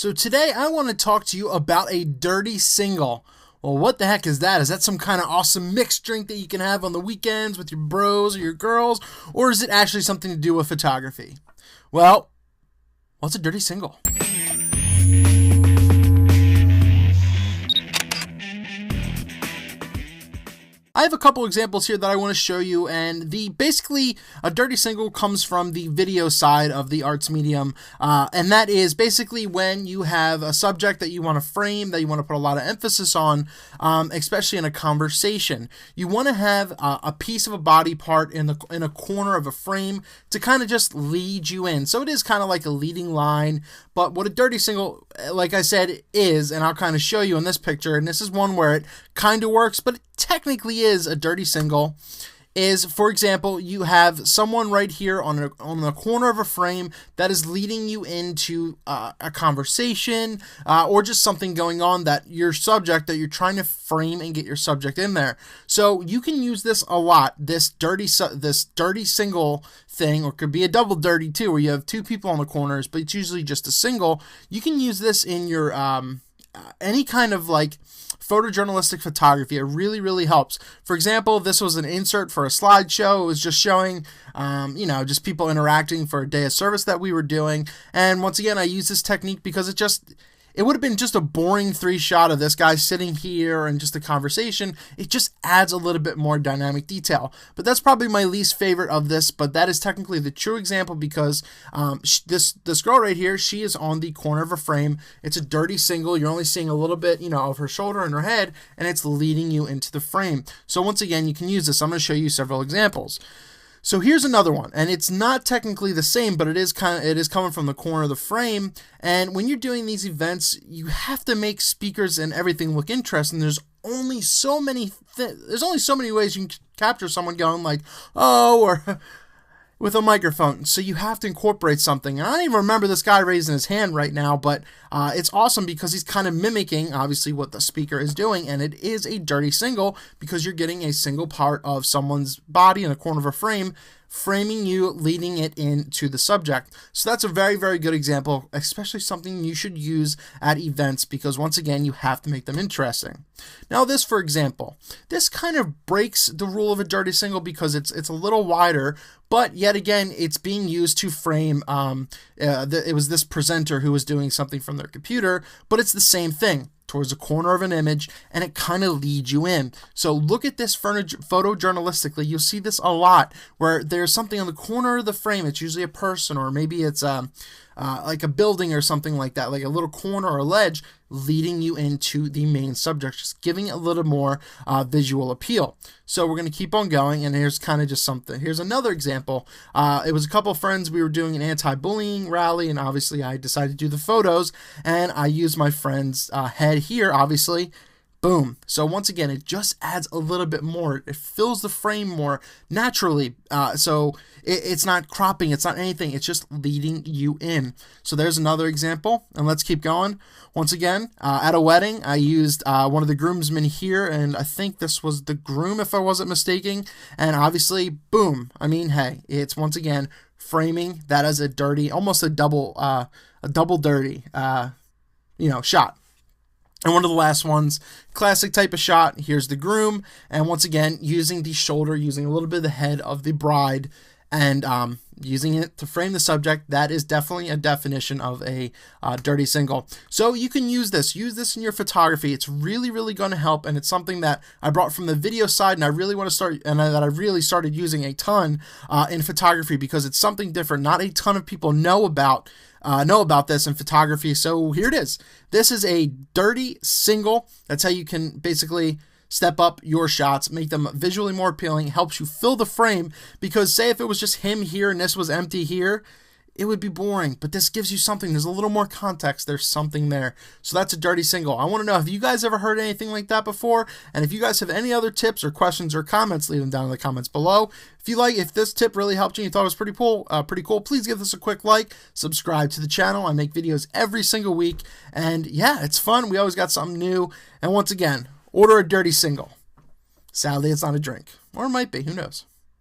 So today I want to talk to you about a dirty single. Well, what the heck is that? Is that some kind of awesome mixed drink that you can have on the weekends with your bros or your girls? Or is it actually something to do with photography? Well, what's a dirty single? I have a couple examples here that I want to show you, and basically a dirty single comes from the video side of the arts medium, and that is basically when you have a subject that you want to frame, that you want to put a lot of emphasis on, especially in a conversation. You want to have a piece of a body part in a corner of a frame to kind of just lead you in. So it is kind of like a leading line, but what a dirty single, like I said, is, and I'll kind of show you in this picture, and this is one where it kind of works, but it technically is a dirty single, is, for example, you have someone right here on the corner of a frame that is leading you into a conversation or just something going on that your subject that you're trying to frame and get your subject in there. So you can use this a lot, this dirty single thing, or it could be a double dirty too, where you have two people on the corners, but it's usually just a single. You can use this in your any kind of like photojournalistic photography. It really helps. For example, this was an insert for a slideshow. It was just showing, just people interacting for a day of service that we were doing. And once again, I use this technique because it would have been just a boring 3-shot of this guy sitting here and just a conversation. It just adds a little bit more dynamic detail. But that's probably my least favorite of this, but that is technically the true example because this girl right here, she is on the corner of a frame. It's a dirty single. You're only seeing a little bit, of her shoulder and her head, and it's leading you into the frame. So once again, you can use this. I'm going to show you several examples. So here's another one, and it's not technically the same, but it is coming from the corner of the frame. And when you're doing these events, you have to make speakers and everything look interesting. There's only so many ways you can capture someone going like, "Oh," or with a microphone. So you have to incorporate something. And I don't even remember this guy raising his hand right now, but it's awesome because he's kind of mimicking, obviously, what the speaker is doing. And it is a dirty single because you're getting a single part of someone's body in the corner of a frame, framing you, leading it into the subject. So that's a very good example, especially something you should use at events because, once again, you have to make them interesting. Now this, for example, this kind of breaks the rule of a dirty single because it's a little wider, but yet again, it's being used to frame, it was this presenter who was doing something from their computer, but it's the same thing towards the corner of an image, and it kind of leads you in. So look at this photojournalistically. You'll see this a lot where there's something on the corner of the frame. It's usually a person, or maybe it's like a building or something like that, like a little corner or a ledge leading you into the main subject, just giving it a little more visual appeal. So we're going to keep on going, and here's kind of just something. Here's another example. It was a couple of friends. We were doing an anti-bullying rally, and obviously I decided to do the photos, and I used my friend's head here, obviously. Boom. So once again, it just adds a little bit more. It fills the frame more naturally. So it's not cropping. It's not anything. It's just leading you in. So there's another example. And let's keep going. Once again, at a wedding, I used one of the groomsmen here. And I think this was the groom, if I wasn't mistaken. And obviously, boom. I mean, hey, it's once again framing that as a dirty, almost a double dirty, shot. And one of the last ones, classic type of shot, here's the groom, and once again, using the shoulder, using a little bit of the head of the bride, and using it to frame the subject. That is definitely a definition of a dirty single. So you can use this in your photography. It's really going to help, and it's something that I brought from the video side, and I really want to start, and that I really started using a ton in photography because it's something different. Not a ton of people know about this in photography. So here it is. This is a dirty single. That's how you can basically step up your shots, make them visually more appealing, helps you fill the frame, because say if it was just him here and this was empty here, it would be boring, but this gives you something. There's a little more context. There's something there. So that's a dirty single. I want to know, have you guys ever heard anything like that before? And if you guys have any other tips or questions or comments, leave them down in the comments below. If this tip really helped you and you thought it was pretty cool, please give this a quick like, subscribe to the channel. I make videos every single week, and yeah, it's fun. We always got something new. And once again, order a dirty single. Sadly, it's not a drink, or it might be, who knows?